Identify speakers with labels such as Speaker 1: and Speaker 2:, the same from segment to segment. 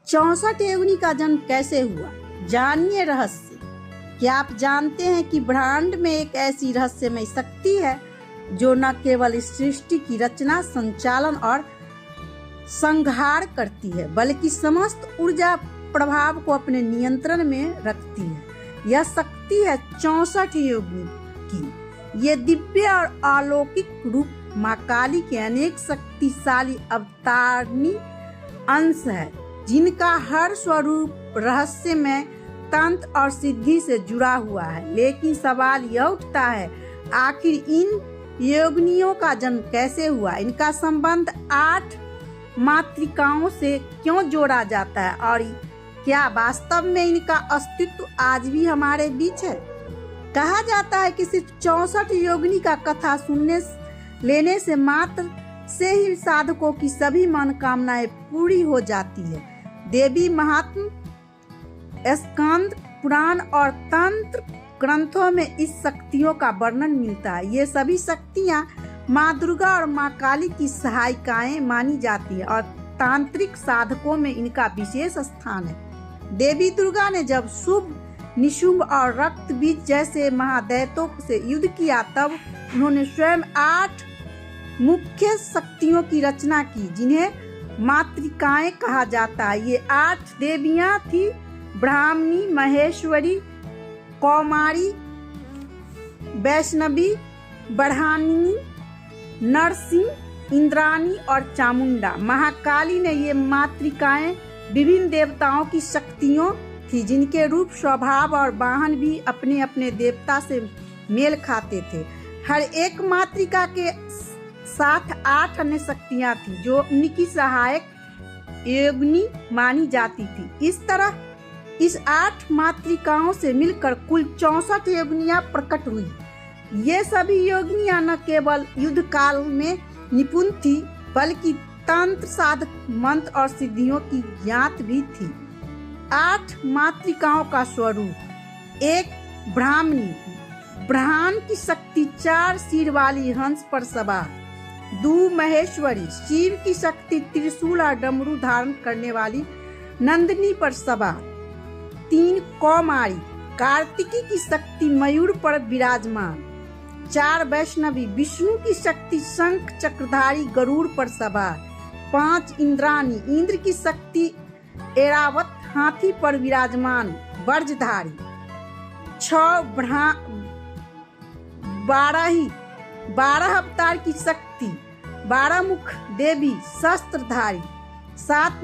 Speaker 1: 64 योगिनी का जन्म कैसे हुआ, जानिए रहस्य। क्या आप जानते हैं कि ब्रह्मांड में एक ऐसी रहस्यमय शक्ति है जो न केवल इस सृष्टि की रचना, संचालन और संहार करती है, बल्कि समस्त ऊर्जा प्रभाव को अपने नियंत्रण में रखती है। यह शक्ति है 64 योगिनी की। ये दिव्य और अलौकिक रूप माँ काली के अनेक शक्तिशाली अवतारणी अंश है, जिनका हर स्वरूप रहस्य में तंत्र और सिद्धि से जुड़ा हुआ है। लेकिन सवाल यह उठता है, आखिर इन योगिनियों का जन्म कैसे हुआ? इनका संबंध 8 मातृकाओं से क्यों जोड़ा जाता है और क्या वास्तव में इनका अस्तित्व आज भी हमारे बीच है? कहा जाता है कि सिर्फ 64 योगिनी का कथा सुनने लेने से मात्र से ही साधकों की सभी मनोकामनाएं पूरी हो जाती है। देवी महात्म्य, स्कंद पुराण और तंत्र ग्रंथों में इस शक्तियों का वर्णन मिलता है। ये सभी शक्तियां माँ दुर्गा और माँ काली की सहायिकाएं मानी जाती है और तांत्रिक साधकों में इनका विशेष स्थान है। देवी दुर्गा ने जब शुभ, निशुंभ और रक्त बीज जैसे महादैत्यों से युद्ध किया, तब उन्होंने स्वयं 8 मुख्य शक्तियों की रचना की, जिन्हें मातृकाएं कहा जाता है। ये 8 देवियां थी: ब्राह्मणी, महेश्वरी, कौमारी, वैष्णवी, बढ़ानी, नरसिंह, इंद्राणी और चामुंडा। महाकाली ने ये मातृकाएं विभिन्न देवताओं की शक्तियों थी, जिनके रूप, स्वभाव और वाहन भी अपने अपने देवता से मेल खाते थे। हर एक मातृका के साथ 8 अन्य शक्तियां थी जो उनकी सहायक योगिनी मानी जाती थी। इस तरह इस 8 मातृकाओं से मिलकर कुल 64 योगिनियां प्रकट हुई। ये सभी योगिनियां न केवल युद्ध काल में निपुण थी, बल्कि तंत्र, साधक, मंत्र और सिद्धियों की ज्ञात भी थी। 8 मातृकाओं का स्वरूप: 1 ब्राह्मणी, ब्रह्मांड की शक्ति, 4 सिर वाली हंस पर सवार। 2 महेश्वरी, शिव की शक्ति, त्रिशूल और डमरू धारण करने वाली नंदिनी पर सवार। 3 कौमारी, कार्तिकी की शक्ति, मयूर पर विराजमान। 4 वैष्णवी, विष्णु की शक्ति, शंख चक्रधारी गरुड़ पर सवार। 5 इंद्राणी, इंद्र की शक्ति, ऐरावत हाथी पर विराजमान वज्रधारी। 6 12 अवतार की शक्ति, 12 मुख देवी शस्त्रधारी। 7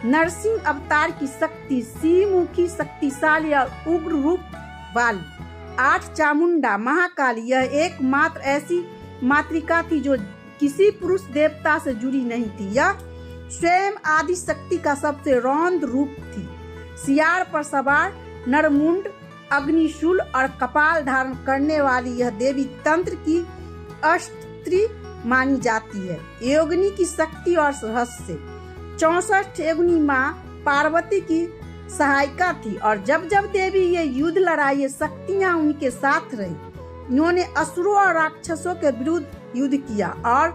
Speaker 1: नरसिंह अवतार की शक्ति, सिंहमुखी, शक्तिशाली और उग्र रूप वाली। 8 चामुंडा, महाकाली, यह एकमात्र ऐसी मातृका थी जो किसी पुरुष देवता से जुड़ी नहीं थी। यह स्वयं आदि शक्ति का सबसे रौद्र रूप थी। सियार पर सवार, नरमुंड, अग्निशूल और कपाल धारण करने वाली यह देवी तंत्र की अस्त्री मानी जाती है। योगिनी की शक्ति और रहस्य: 64 योगिनी माँ पार्वती की सहायिका थी और जब जब देवी ये युद्ध लड़ाई, ये शक्तियाँ उनके साथ रही। इन्होंने असुरों और राक्षसों के विरुद्ध युद्ध किया और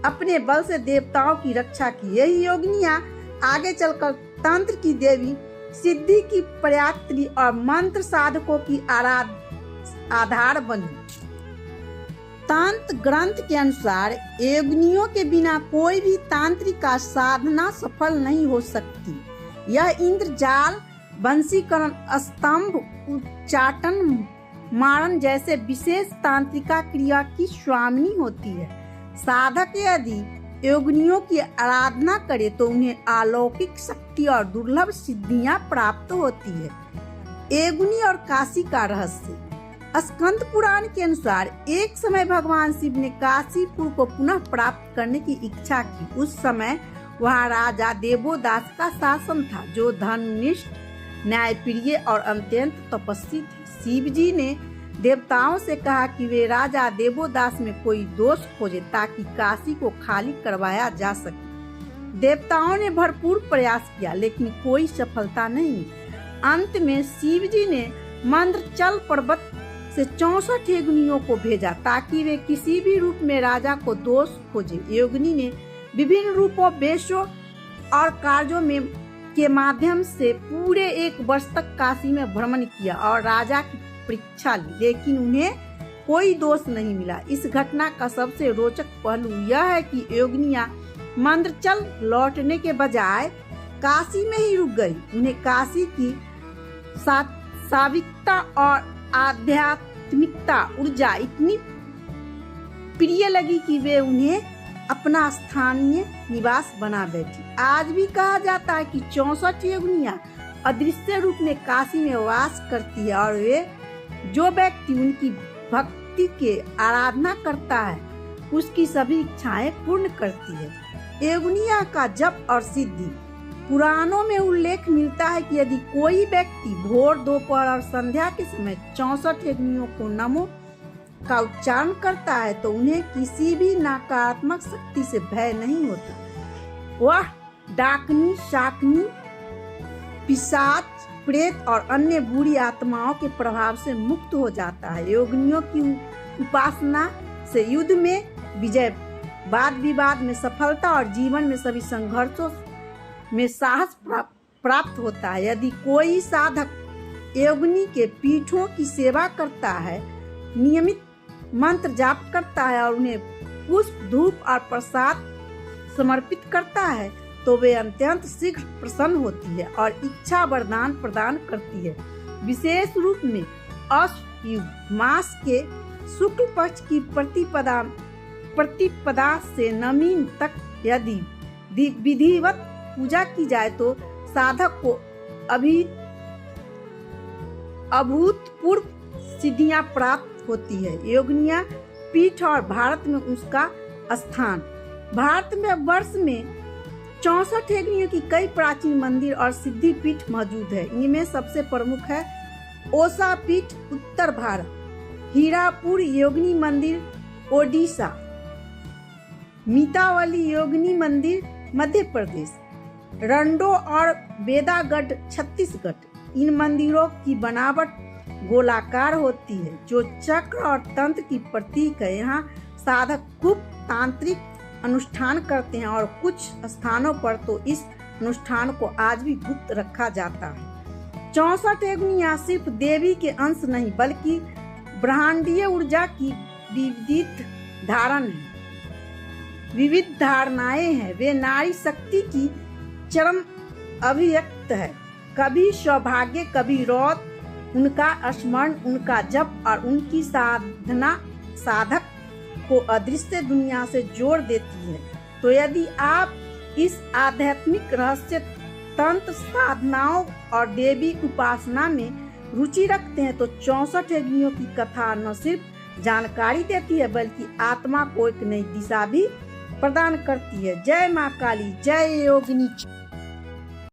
Speaker 1: अपने बल से देवताओं की रक्षा की। यही योगिनियाँ आगे चलकर तंत्र की देवी, सिद्धि की प्रयात्री और मंत्र साधकों की आधार बनी। तंत्र ग्रंथ के अनुसार योगिनियों के बिना कोई भी तांत्रिक का साधना सफल नहीं हो सकती। यह इंद्रजाल, वंशीकरण, स्तंभ, उच्चाटन, मारण जैसे विशेष तांत्रिका क्रिया की स्वामिनी होती है। साधक यदि योगिनियों की आराधना करे तो उन्हें अलौकिक शक्ति और दुर्लभ सिद्धियां प्राप्त होती है। योगिनी और काशी का रहस्य: स्कंद पुराण के अनुसार एक समय भगवान शिव ने काशीपुर को पुनः प्राप्त करने की इच्छा की। उस समय वहाँ राजा देवोदास का शासन था, जो धर्मनिष्ठ, न्यायप्रिय और अत्यंत तपस्वी थे। शिव जी ने देवताओं से कहा कि वे राजा देवोदास में कोई दोष खोजे ताकि काशी को खाली करवाया जा सके। देवताओं ने भरपूर प्रयास किया, लेकिन कोई सफलता नहीं। अंत में शिव जी ने मंद्रचल पर्वत से 64 योगिनियों को भेजा ताकि वे किसी भी रूप में राजा को दोष खोजे। योगिनी ने विभिन्न रूपों, वेशों और कार्यों में के माध्यम से पूरे 1 वर्ष तक काशी में भ्रमण किया और राजा की परीक्षा ली, लेकिन उन्हें कोई दोष नहीं मिला। इस घटना का सबसे रोचक पहलू यह है कि योगिनियां मंद्रचल लौटने के बजाय काशी में ही रुक गई। उन्हें काशी की सात्विकता और आध्यात्मिकता ऊर्जा इतनी प्रिय लगी कि वे उन्हें अपना स्थानीय निवास बना बैठी। आज भी कहा जाता है कि 64 योगिनियां अदृश्य रूप में काशी में वास करती है और वे जो व्यक्ति उनकी भक्ति के आराधना करता है उसकी सभी इच्छाएं पूर्ण करती है। योगिनियां का जप और सिद्धि। पुराणों में उल्लेख मिलता है कि यदि कोई व्यक्ति भोर, दोपहर और संध्या के समय 64 योगिनियों को नमो का उच्चारण करता है तो उन्हें किसी भी नकारात्मक शक्ति से भय नहीं होता। वह डाकनी, शाकनी, पिशाच, प्रेत और अन्य बुरी आत्माओं के प्रभाव से मुक्त हो जाता है। योगिनियों की उपासना से युद्ध में विजय, वाद विवाद में सफलता और जीवन में सभी संघर्षों में साहस प्राप्त होता है। यदि कोई साधक योगिनी के पीठों की सेवा करता है, नियमित मंत्र जाप करता है और उन्हें पुष्प, धूप और प्रसाद समर्पित करता है तो वे अत्यंत शीघ्र प्रसन्न होती है और इच्छा वरदान प्रदान करती है। विशेष रूप में अश्व युग मास के शुक्ल पक्ष की प्रतिपदा से नवमी तक यदि विधिवत पूजा की जाए तो साधक को अभूतपूर्व सिद्धियां प्राप्त होती है। योगिनियां पीठ और भारत में उसका स्थान। भारत में वर्ष में 64 योगिनियों की कई प्राचीन मंदिर और सिद्धि पीठ मौजूद है। इनमें सबसे प्रमुख है ओसा पीठ उत्तर भारत, हीरापुर योगिनी मंदिर ओडिशा, मीतावली योगिनी मंदिर मध्य प्रदेश, रंडो और बेदागढ़ छत्तीसगढ़। इन मंदिरों की बनावट गोलाकार होती है जो चक्र और तंत्र की प्रतीक है। यहाँ साधक खूब तांत्रिक अनुष्ठान करते हैं और कुछ स्थानों पर तो इस अनुष्ठान को आज भी गुप्त रखा जाता है। 64 योगिनियां सिर्फ देवी के अंश नहीं बल्कि ब्रह्मांडीय ऊर्जा की विविध धारणाएं हैं। वे नारी शक्ति की चरम अभिव्यक्त है। कभी सौभाग्य, कभी रौद। उनका स्मरण, उनका जप और उनकी साधना साधक को अदृश्य दुनिया से जोड़ देती है। तो यदि आप इस आध्यात्मिक रहस्य, तंत्र साधनाओं और देवी उपासना में रुचि रखते हैं तो 64 योगिनियों की कथा न सिर्फ जानकारी देती है बल्कि आत्मा को एक नई दिशा भी प्रदान करती है। जय माँ काली, जय योगिनी।